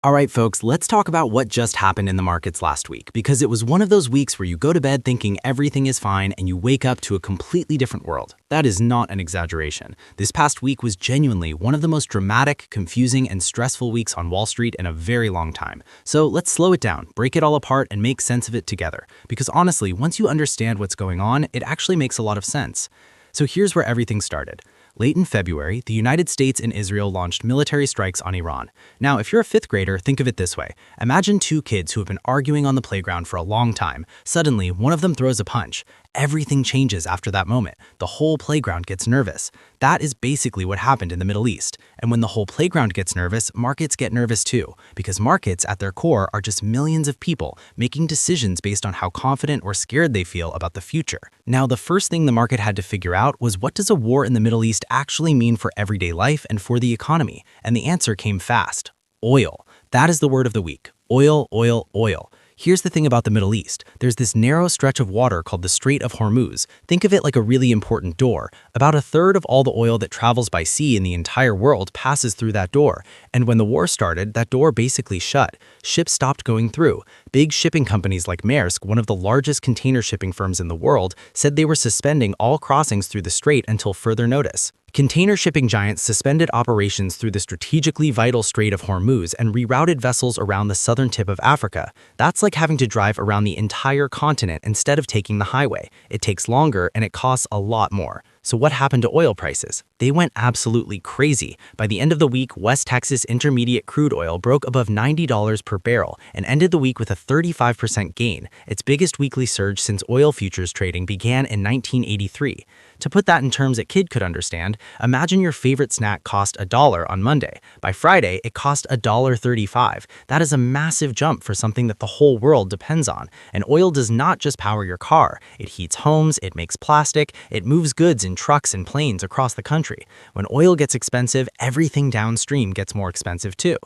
All right, folks, let's talk about what just happened in the markets last week, because it was one of those weeks where you go to bed thinking everything is fine and you wake up to a completely different world. That is not an exaggeration. This past week was genuinely one of the most dramatic, confusing, and stressful weeks on Wall Street in a very long time. So let's slow it down, break it all apart, and make sense of it together. Because honestly, once you understand what's going on, it actually makes a lot of sense. So here's where everything started. Late in February, the United States and Israel launched military strikes on Iran. Now, if you're a fifth grader, think of it this way. Imagine two kids who have been arguing on the playground for a long time. Suddenly, one of them throws a punch. Everything changes after that moment. The whole playground gets nervous. That is basically what happened in the Middle East. And when the whole playground gets nervous, markets get nervous too. Because markets, at their core, are just millions of people making decisions based on how confident or scared they feel about the future. Now, the first thing the market had to figure out was, what does a war in the Middle East actually mean for everyday life and for the economy? And the answer came fast. Oil. That is the word of the week. Oil, oil, oil. Here's the thing about the Middle East. There's this narrow stretch of water called the Strait of Hormuz. Think of it like a really important door. About a third of all the oil that travels by sea in the entire world passes through that door. And when the war started, that door basically shut. Ships stopped going through. Big shipping companies like Maersk, one of the largest container shipping firms in the world, said they were suspending all crossings through the strait until further notice. Container shipping giants suspended operations through the strategically vital Strait of Hormuz and rerouted vessels around the southern tip of Africa. That's like having to drive around the entire continent instead of taking the highway. It takes longer and it costs a lot more. So what happened to oil prices? They went absolutely crazy. By the end of the week, West Texas Intermediate crude oil broke above $90 per barrel and ended the week with a 35% gain, its biggest weekly surge since oil futures trading began in 1983. To put that in terms a kid could understand, imagine your favorite snack cost $1 on Monday. By Friday, it cost $1.35. That is a massive jump for something that the whole world depends on. And oil does not just power your car. It heats homes, it makes plastic, it moves goods in trucks and planes across the country. When oil gets expensive, everything downstream gets more expensive too.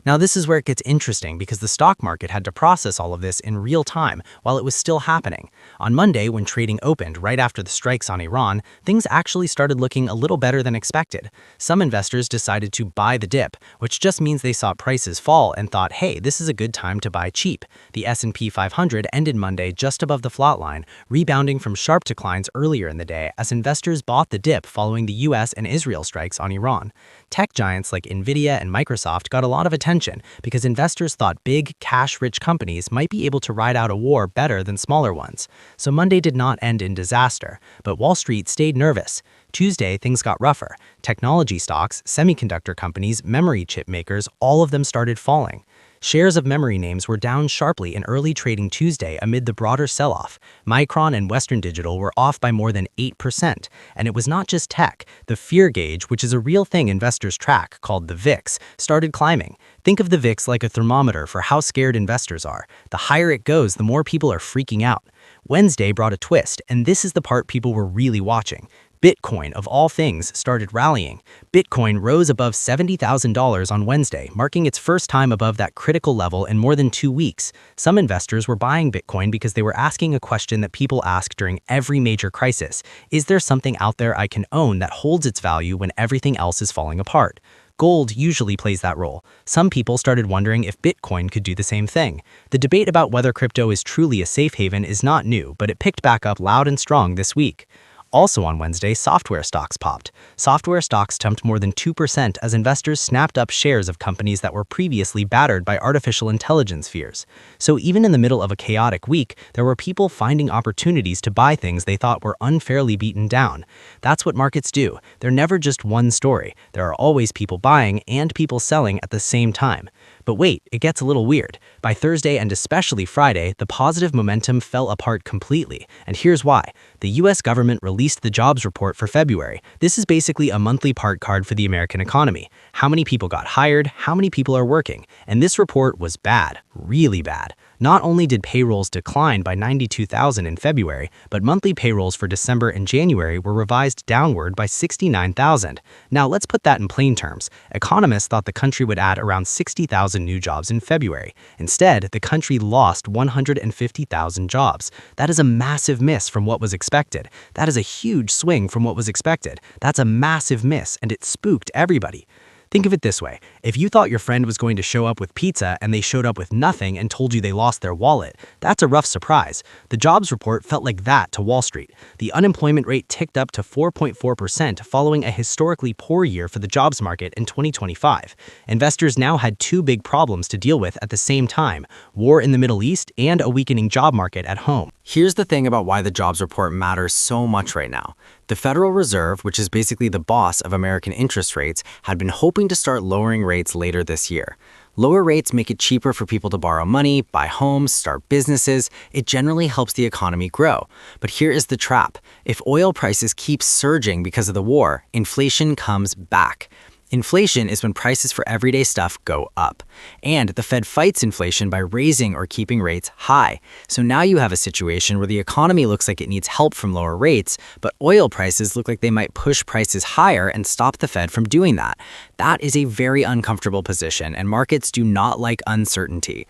Now, this is where it gets interesting because the stock market had to process all of this in real time while it was still happening. On Monday, when trading opened right after the strikes on Iran, things actually started looking a little better than expected. Some investors decided to buy the dip, which just means they saw prices fall and thought, hey, this is a good time to buy cheap. The S&P 500 ended Monday just above the flat line, rebounding from sharp declines earlier in the day as investors bought the dip following the US and Israel strikes on Iran. Tech giants like Nvidia and Microsoft got a lot of attention because investors thought big, cash-rich companies might be able to ride out a war better than smaller ones. So Monday did not end in disaster, but Wall Street stayed nervous. Tuesday, things got rougher. Technology stocks, semiconductor companies, memory chip makers, all of them started falling. Shares of memory names were down sharply in early trading Tuesday amid the broader sell-off. Micron and Western Digital were off by more than 8%. And it was not just tech. The fear gauge, which is a real thing investors track called the VIX, started climbing. Think of the VIX like a thermometer for how scared investors are. The higher it goes, the more people are freaking out. Wednesday brought a twist, and this is the part people were really watching. Bitcoin, of all things, started rallying. Bitcoin rose above $70,000 on Wednesday, marking its first time above that critical level in more than 2 weeks. Some investors were buying Bitcoin because they were asking a question that people ask during every major crisis. Is there something out there I can own that holds its value when everything else is falling apart? Gold usually plays that role. Some people started wondering if Bitcoin could do the same thing. The debate about whether crypto is truly a safe haven is not new, but it picked back up loud and strong this week. Also on Wednesday, software stocks popped. Software stocks jumped more than 2% as investors snapped up shares of companies that were previously battered by artificial intelligence fears. So even in the middle of a chaotic week, there were people finding opportunities to buy things they thought were unfairly beaten down. That's what markets do. They're never just one story. There are always people buying and people selling at the same time. But wait, it gets a little weird. By Thursday and especially Friday, the positive momentum fell apart completely. And here's why. The US government released the jobs report for February. This is basically a monthly part card for the American economy. How many people got hired, how many people are working. And this report was bad, really bad. Not only did payrolls decline by 92,000 in February, but monthly payrolls for December and January were revised downward by 69,000. Now let's put that in plain terms. Economists thought the country would add around 60,000 new jobs in February. Instead, the country lost 150,000 jobs. That is a massive miss from what was expected. That is a huge swing from what was expected. That's a massive miss, and it spooked everybody. Think of it this way. If you thought your friend was going to show up with pizza and they showed up with nothing and told you they lost their wallet, that's a rough surprise. The jobs report felt like that to Wall Street. The unemployment rate ticked up to 4.4% following a historically poor year for the jobs market in 2025. Investors now had two big problems to deal with at the same time: war in the Middle East and a weakening job market at home. Here's the thing about why the jobs report matters so much right now. The Federal Reserve, which is basically the boss of American interest rates, had been hoping to start lowering rates later this year. Lower rates make it cheaper for people to borrow money, buy homes, start businesses. It generally helps the economy grow. But here is the trap. If oil prices keep surging because of the war, inflation comes back. Inflation is when prices for everyday stuff go up. And the Fed fights inflation by raising or keeping rates high. So now you have a situation where the economy looks like it needs help from lower rates, but oil prices look like they might push prices higher and stop the Fed from doing that. That is a very uncomfortable position, and markets do not like uncertainty.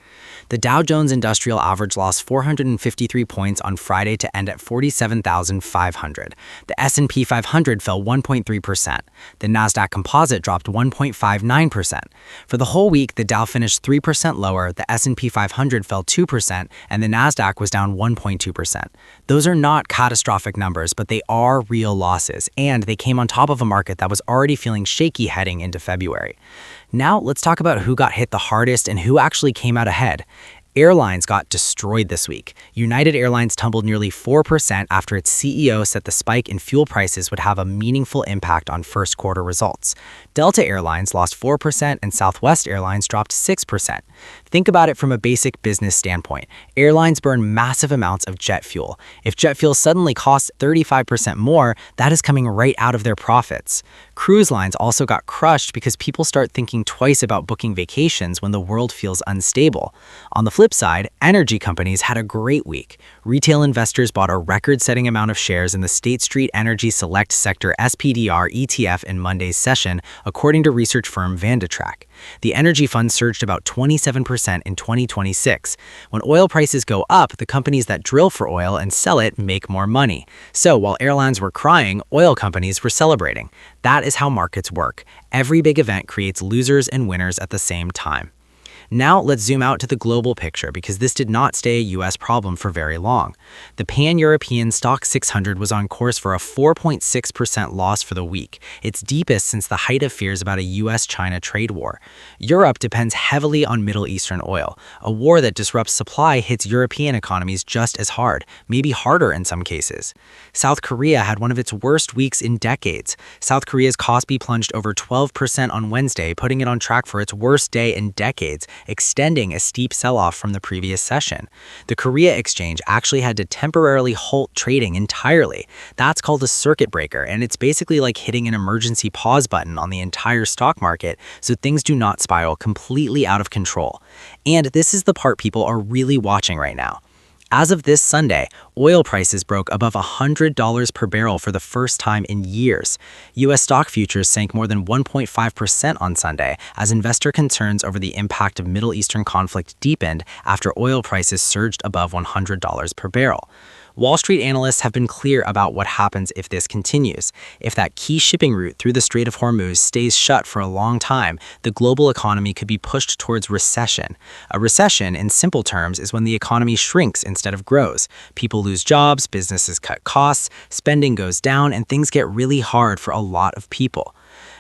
The Dow Jones Industrial Average lost 453 points on Friday to end at 47,500. The S&P 500 fell 1.3%. The Nasdaq Composite dropped 1.59%. For the whole week, the Dow finished 3% lower, the S&P 500 fell 2%, and the Nasdaq was down 1.2%. Those are not catastrophic numbers, but they are real losses, and they came on top of a market that was already feeling shaky heading into February. Now, let's talk about who got hit the hardest and who actually came out ahead. Airlines got destroyed this week. United Airlines tumbled nearly 4% after its CEO said the spike in fuel prices would have a meaningful impact on first quarter results. Delta Airlines lost 4% and Southwest Airlines dropped 6%. Think about it from a basic business standpoint. Airlines burn massive amounts of jet fuel. If jet fuel suddenly costs 35% more, that is coming right out of their profits. Cruise lines also got crushed because people start thinking twice about booking vacations when the world feels unstable. On the flip side, energy companies had a great week. Retail investors bought a record-setting amount of shares in the State Street Energy Select Sector SPDR ETF in Monday's session, according to research firm Vandatrack. The energy fund surged about 27% in 2026. When oil prices go up, the companies that drill for oil and sell it make more money. So while airlines were crying, oil companies were celebrating. That is how markets work. Every big event creates losers and winners at the same time. Now let's zoom out to the global picture, because this did not stay a US problem for very long. The pan-European stock 600 was on course for a 4.6% loss for the week, its deepest since the height of fears about a US-China trade war. Europe depends heavily on Middle Eastern oil. A war that disrupts supply hits European economies just as hard, maybe harder in some cases. South Korea had one of its worst weeks in decades. South Korea's Kospi plunged over 12% on Wednesday, putting it on track for its worst day in decades, extending a steep sell-off from the previous session. The Korea exchange actually had to temporarily halt trading entirely. That's called a circuit breaker, and it's basically like hitting an emergency pause button on the entire stock market so things do not spiral completely out of control. And this is the part people are really watching right now. As of this Sunday, oil prices broke above $100 per barrel for the first time in years. U.S. stock futures sank more than 1.5% on Sunday as investor concerns over the impact of Middle Eastern conflict deepened after oil prices surged above $100 per barrel. Wall Street analysts have been clear about what happens if this continues. If that key shipping route through the Strait of Hormuz stays shut for a long time, the global economy could be pushed towards recession. A recession, in simple terms, is when the economy shrinks instead of grows. People lose jobs, businesses cut costs, spending goes down, and things get really hard for a lot of people.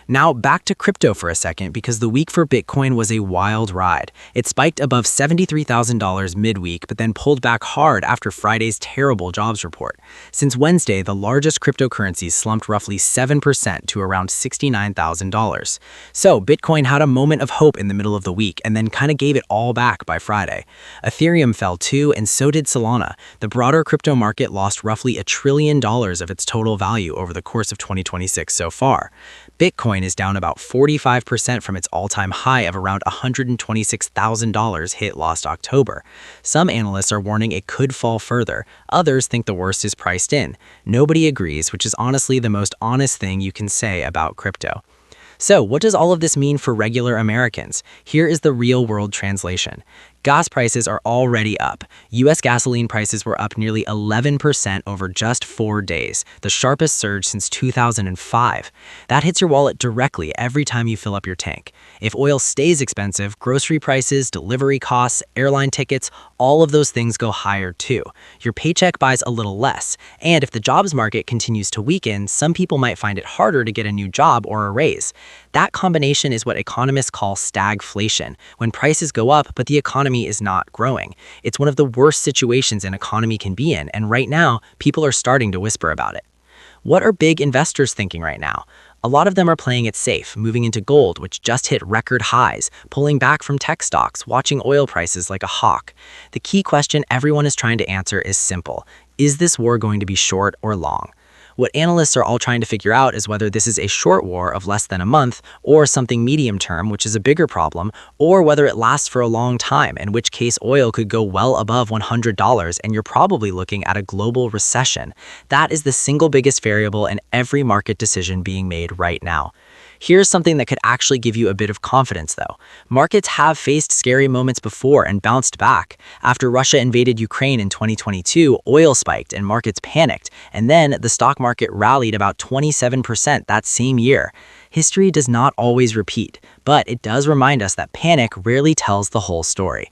Now back to crypto for a second, because the week for Bitcoin was a wild ride. It spiked above $73,000 midweek, but then pulled back hard after Friday's terrible jobs report. Since Wednesday, the largest cryptocurrencies slumped roughly 7% to around $69,000. So Bitcoin had a moment of hope in the middle of the week and then kind of gave it all back by Friday. Ethereum fell too, and so did Solana. The broader crypto market lost roughly $1 trillion of its total value over the course of 2026 so far. Bitcoin is down about 45% from its all-time high of around $126,000 hit last October. Some analysts are warning it could fall further. Others think the worst is priced in. Nobody agrees, which is honestly the most honest thing you can say about crypto. So, what does all of this mean for regular Americans? Here is the real-world translation. Gas prices are already up. U.S. gasoline prices were up nearly 11% over just 4 days, the sharpest surge since 2005. That hits your wallet directly every time you fill up your tank. If oil stays expensive, grocery prices, delivery costs, airline tickets, all of those things go higher too. Your paycheck buys a little less, and if the jobs market continues to weaken, some people might find it harder to get a new job or a raise. That combination is what economists call stagflation, when prices go up but the economy is not growing. It's one of the worst situations an economy can be in, and right now, people are starting to whisper about it. What are big investors thinking right now? A lot of them are playing it safe, moving into gold, which just hit record highs, pulling back from tech stocks, watching oil prices like a hawk. The key question everyone is trying to answer is simple. Is this war going to be short or long? What analysts are all trying to figure out is whether this is a short war of less than a month, or something medium term, which is a bigger problem, or whether it lasts for a long time, in which case oil could go well above $100 and you're probably looking at a global recession. That is the single biggest variable in every market decision being made right now. Here's something that could actually give you a bit of confidence though. Markets have faced scary moments before and bounced back. After Russia invaded Ukraine in 2022, oil spiked and markets panicked, and then the stock market rallied about 27% that same year. History does not always repeat, but it does remind us that panic rarely tells the whole story.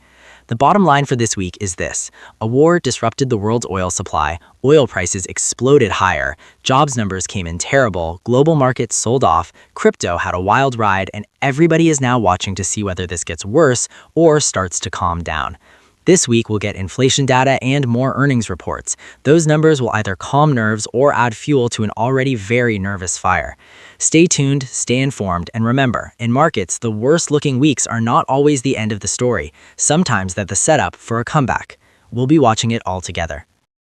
The bottom line for this week is this. A war disrupted the world's oil supply, oil prices exploded higher, jobs numbers came in terrible, global markets sold off, crypto had a wild ride, and everybody is now watching to see whether this gets worse or starts to calm down. This week, we'll get inflation data and more earnings reports. Those numbers will either calm nerves or add fuel to an already very nervous fire. Stay tuned, stay informed, and remember, in markets, the worst-looking weeks are not always the end of the story. Sometimes that's the setup for a comeback. We'll be watching it all together.